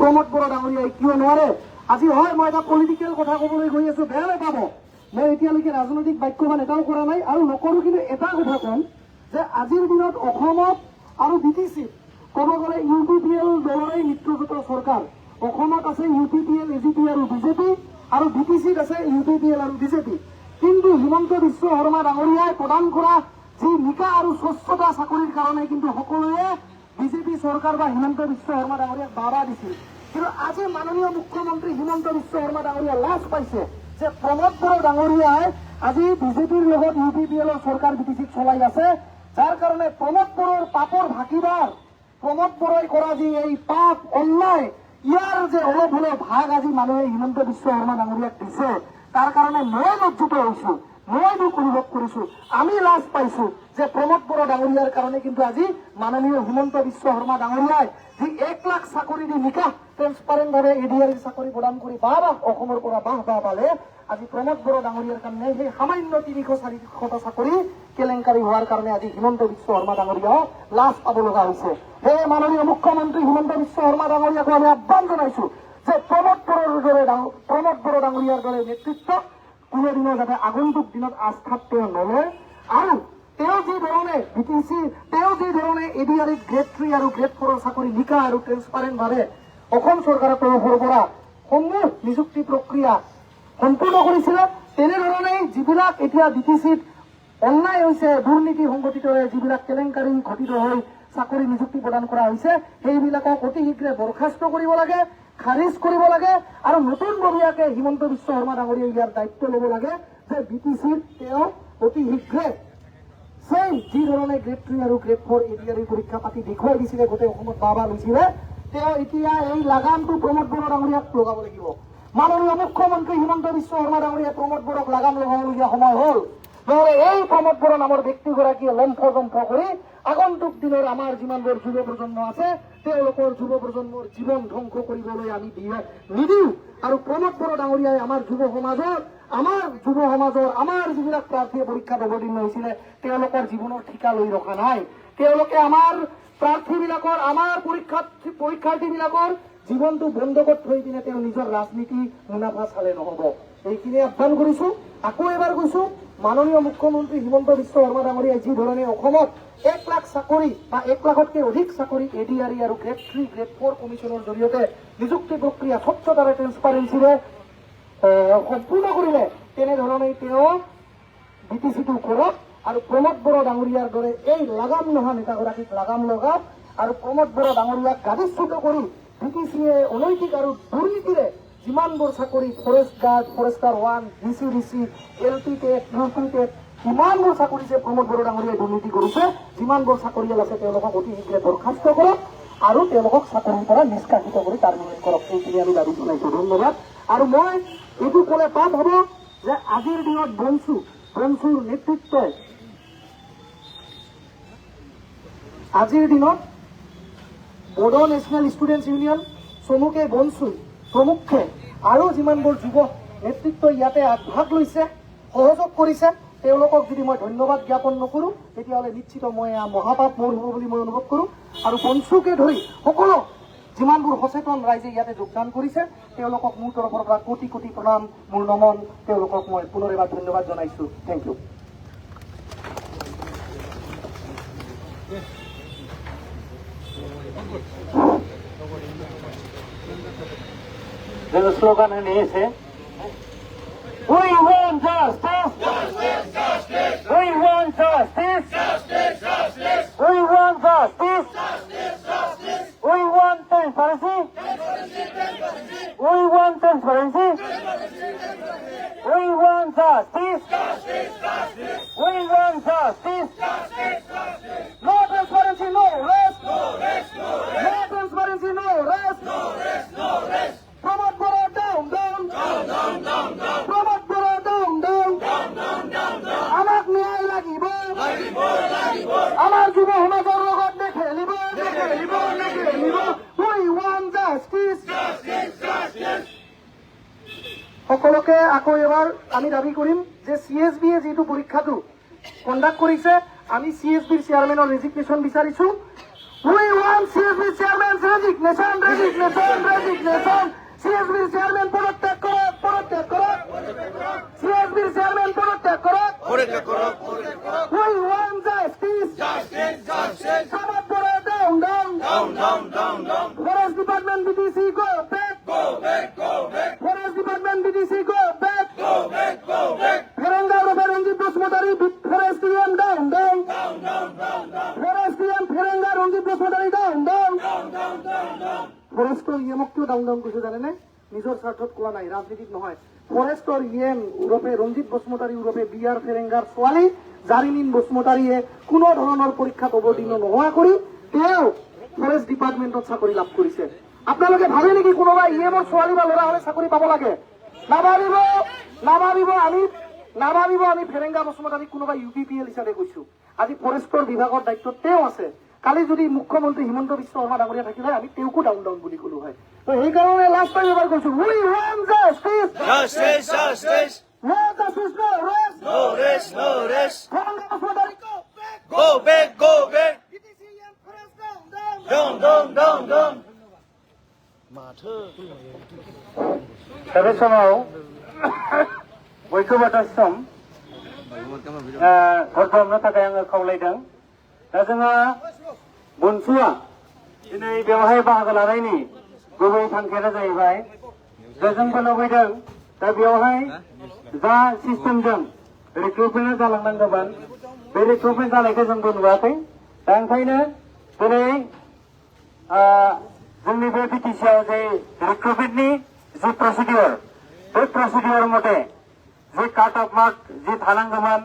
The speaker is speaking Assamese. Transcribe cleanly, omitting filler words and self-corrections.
প্ৰমোদ বড়ো ডাঙৰীয়াই কিয় নোৱাৰে। আজি হয় মই এটা পলিটিকেল কথা ক'বলৈ গৈ আছো, বেয়া নাপাব, মই এতিয়ালৈকে ৰাজনৈতিক বাক্যবান এটাও কৰা নাই আৰু নকৰো, কিন্তু এটা কথা ক'ম যে আজিৰ দিনত অসমত আৰু BTC ক'ব গ'লে UPPL দলৰে মিত্ৰজোঁটৰ চৰকাৰ। অসমত আছে UPPL, AGP আৰু BJP, আৰু BTCত আছে UPPL আৰু BJP। কিন্তু হিমন্ত বিশ্ব শৰ্মা ডাঙৰীয়াই প্ৰদান কৰা যি নিকা আৰু স্বচ্ছতা চাকৰিৰ কাৰণে কিন্তু সকলোৱে BJP চৰকাৰ বা হিমন্ত বিশ্ব শৰ্মা ডাঙৰীয়াক বাবা দিছিল। কিন্তু আজি মাননীয় মুখ্যমন্ত্ৰী হিমন্ত বিশ্ব শৰ্মা ডাঙৰীয়া লাজ পাইছে যে প্ৰমোদ বড়ো ডাঙৰীয়াই আজি BJPৰ লগত UPPLৰ চৰকাৰ BTCত চলাই আছে, যাৰ কাৰণে প্ৰমোদ বড়োৰ পাপৰ ভাগিদাৰ প্ৰমোদ বড়োই কৰা যি এই পাপ অন্যায়, ইয়াৰ যে অলপ হলেও ভাগ আজি মানুহে হিমন্ত বিশ্ব শৰ্মা ডাঙৰীয়াক দিছে, তাৰ কাৰণে মই লজ্জিত হৈছো, মই দুখ অনুভৱ কৰিছো, আমি লাজ পাইছো যে প্ৰমোদ বড়ো ডাঙৰীয়াৰ কাৰণে কিন্তু আজি মাননীয় হিমন্ত বিশ্ব শৰ্মা ডাঙৰীয়াই যি 1 লাখ চাকৰি দি নিকাহ ট্ৰেন্সপাৰেণ্ট ভাৱে ADR চাকৰি প্ৰদান কৰি বাহ অসমৰ পৰা বাহ পালে, আজি প্ৰমোদ বড়ো ডাঙৰীয়াৰ কাৰণে সেই সামান্য 300-400টা চাকৰি কেলেংকাৰী হোৱাৰ কাৰণে আজি হিমন্ত বিশ্ব শৰ্মা ডাঙৰীয়াও লাজ পাব লগা হৈছে। সেই মাননীয় মুখ্যমন্ত্ৰী হিমন্ত বিশ্ব শৰ্মা ডাঙৰীয়াক আমি আহ্বান জনাইছো যে প্ৰমোদ বড়ো ডাঙৰীয়াৰ দৰে নেতৃত্বক কোনোদিনো যাতে আগন্তুক দিনত আস্থাত তেওঁ নলয়, আৰু তেওঁ যি ধৰণে BTC, তেওঁ যি ধৰণে ADR গ্ৰেড 3 আৰু গ্ৰেড 4ৰ চাকৰি নিকা আৰু ট্ৰেন্সপাৰেণ্ট ভাৱে অসম চৰকাৰৰ তৰফৰ পৰা সমূহ নিযুক্তি প্ৰক্ৰিয়া সম্পূৰ্ণ কৰিছিলে, তেনেধৰণেই যিবিলাক এতিয়া BTCত অন্যায় হৈছে, দুৰ্নীতি সংঘটিত হৈ যিবিলাক কেলেংকাৰী ঘটিত হৈ চাকৰি নিযুক্তি প্ৰদান কৰা হৈছে, সেইবিলাকক অতি শীঘ্ৰে বৰখাস্ত কৰিব লাগে, খাৰিজ কৰিব লাগে, আৰু নতুনববীয়াকে হিমন্ত বিশ্ব শৰ্মা ডাঙৰীয়াই ইয়াৰ দায়িত্ব ল'ব লাগে যে BTCত তেওঁ অতি শীঘ্ৰে সেই যি ধৰণে গ্ৰেড 3 আৰু গ্ৰেড 4 ADR পৰীক্ষা পাতি দেখুৱাই দিছিলে, গোটেই অসমত বাবা লৈছিলে, তেওঁ এতিয়া এই লাগামটো প্ৰমোদ বড়ো ডাঙৰীয়াক লগাব লাগিব। মাননীয় মুখ্যমন্ত্ৰী হিমন্ত বিশ্ব শৰ্মা ডাঙৰীয়াই প্ৰমোদ বড়োক লাগাম লগাবলগীয়া সময় হ'ল, নহলে এই প্ৰমোদ বড়ো নামৰ ব্যক্তিগৰাকীয়ে লম্ফ কৰি আগন্তুক দিনৰ আমাৰ যিমানবোৰ যুৱ প্ৰজন্ম আছে তেওঁলোকৰ যুৱ প্ৰজন্মৰ জীৱন ধ্বংস কৰিবলৈ আমি নিদিওঁ। আৰু প্ৰমোদ বড়ো ডাঙৰীয়াই আমাৰ যুৱ সমাজৰ আমাৰ যিবিলাক প্ৰাৰ্থীয়ে পৰীক্ষাত অৱতীৰ্ণ হৈছিলে তেওঁলোকৰ জীৱনৰ ঠিকা লৈ ৰখা নাই। তেওঁলোকে আমাৰ প্ৰাৰ্থীবিলাকৰ, আমাৰ পৰীক্ষাৰ্থীবিলাকৰ জীৱনটো বন্ধকত থৈ পিনে তেওঁ নিজৰ ৰাজনীতি মুনাফা চালে নহব। এইখিনি আহ্বান কৰিছো। আকৌ এবাৰ কৈছো, মাননীয় মুখ্যমন্ত্ৰী হিমন্ত বিশ্ব শৰ্মা ডাঙৰীয়াই যি ধৰণে অসমত 1 লাখ চাকৰি বা 1 লাখতকৈ অধিক চাকৰি ADR আৰু গ্ৰেড 3, গ্ৰেড 4 কমিশ্যনৰ জৰিয়তে নিযুক্তি প্ৰক্ৰিয়া স্বচ্ছতাৰে ট্ৰেন্সপাৰেন্সিৰে সম্পূৰ্ণ কৰিলে, তেনেধৰণেই তেওঁ BTCটো কৰক, আৰু প্ৰমোদ বড়ো ডাঙৰীয়াৰ দৰে এই লাগাম নোহোৱা নেতাগৰাকীক লাগাম লগাওক, আৰু প্ৰমোদ বড়ো ডাঙৰীয়াক গাদিচ্যুত কৰি BTCয়ে অনৈতিক আৰু দুৰ্নীতিৰে যিমানবোৰ চাকৰি forest guard, forester 1, DC, LP TET, UP TET, কিমানবোৰ চাকৰি যে প্ৰমোদ বড়ো ডাঙৰীয়াই দুৰ্নীতি কৰিছে, যিমানবোৰ চাকৰিয়াল আছে তেওঁলোকক অতি শীঘ্ৰে বৰখাস্ত কৰক আৰু তেওঁলোকক চাকৰিৰ পৰা নিষ্কাশিত কৰি টাৰ্মিনেট কৰক। এইখিনি আমি দাবী জনাইছো। ধন্যবাদ। আৰু মই এইটো ক'লে পাপ হ'ব যে আজিৰ দিনত বনচুৰ নেতৃত্বই, আজিৰ দিনত বড়ো নেশ্যনেল ষ্টুডেণ্টছ ইউনিয়ন, চমুকে বনচুৰ প্ৰমুখ্যে আৰু যিমানবোৰ যুৱ নেতৃত্ব ইয়াতে আগভাগ লৈছে, সহযোগ কৰিছে, তেওঁলোকক যদি মই ধন্যবাদ জ্ঞাপন নকৰো তেতিয়াহ'লে নিশ্চিত মই মহাপাপ মোৰ হ'ব বুলি মই অনুভৱ কৰো। আৰু বনচুকে ধৰি সকলো যিমানবোৰ সচেতন ৰাইজে ইয়াতে যোগদান কৰিছে তেওঁলোকক মোৰ তৰফৰ পৰা কোটি কোটি প্ৰণাম, মোৰ নমন, তেওঁলোকক মই পুনৰ এবাৰ ধন্যবাদ জনাইছো। Thank you. The slogan is we want justice, we want justice, we want justice, we want transparency, we want transparency, we want justice, we want justice, no transparency, no rest, no transparency, no rest, Promote Borough down. Promote Borough down. আমাক ন্যায় লাগিব। আমাৰ যুৱ সমাজৰ লগত নেখেলিব। We want justice. সকলোকে আকৌ এবাৰ আমি দাবী কৰিম যে CSBয়ে যিটো পৰীক্ষাটো কণ্ডাক্ট কৰিছে, আমি CSBৰ চেয়াৰমেনৰ ৰেজিগনেশ্যন বিচাৰিছো। We want CSB chairman's resignation, resignation, resignation. CSB chairman পদত্যাগ করো, পদত্যাগ করো। CSB chairman পদত্যাগ করো। We want justice. সবার পরে down, down. Forest Department BDC go back. Forest Department BDC go back. Pherenga Robe Ranjit Bosmotari, Forest DM down. Forest DM Pherenga Ranjit Bosmotari down. ফৰেষ্টৰ ইয়েমক কিয় ডাউন কৰিছে জানেনে? নিজৰ স্বাৰ্থত কোৱা নাই, ৰাজনীতিত নহয়। ফৰেষ্টৰ ইয়েম ইউৰোপে ৰঞ্জিত বসুমতাৰী ইউৰোপে বিয়াৰ ফেৰেংগাৰ ছোৱালী জাৰিমিন বসুমতাৰীয়ে কোনো ধৰণৰ পৰীক্ষাত অৱতীৰ্ণ নোহোৱা কৰি তেওঁ ফৰেষ্ট ডিপাৰ্টমেণ্টত চাকৰি লাভ কৰিছে। আপোনালোকে ভাবে নেকি কোনোবা ইয়েমৰ ছোৱালী বা ল'ৰা হ'লে চাকৰি পাব লাগে? নাভাবিব আমি ফেৰেংগা বসুমতাৰীক কোনোবা UPPL হিচাপে কৈছো। আজি ফৰেষ্টৰ বিভাগৰ দায়িত্বত তেওঁ আছে। কালি যদি মুখ্যমন্ত্ৰী হিমন্ত বিশ্ব শৰ্মা ডাঙৰীয়া থাকিলে আমি তেওঁকো ডাউন বুলি কলো হয়। তো সেইকাৰণে লাষ্ট টাইম এবাৰ কৈছো, we want justice, Justice. No justice, no rest, No rest, no rest. Ferenga Basumatary go back, Go back, go back. BDCM forest down. Down. दा समाव बयखौबो सम हरफामनो थाखाय आङो खावलायदों। दा जोंहा बनसुआ दिनै बेवहाय बाहागो लानायनि गुबै थांखियानो जाहैबाय दा जोंबो लुबैदों दा बेवहाय जा सिस्टेमजों रिक्रुटमेन्टआ जालांनांगौमोन बे रिक्रुटमेन्ट जानायखौ जोंबो नुवाखै। दा ओंखायनो दिनै जोंनि बे बिटिसिआव जे रिक्रुटमेन्टनि जि प्रसिडियर बे प्रसिडियर मथे जि काट अफ मार्क जि थानांगौमोन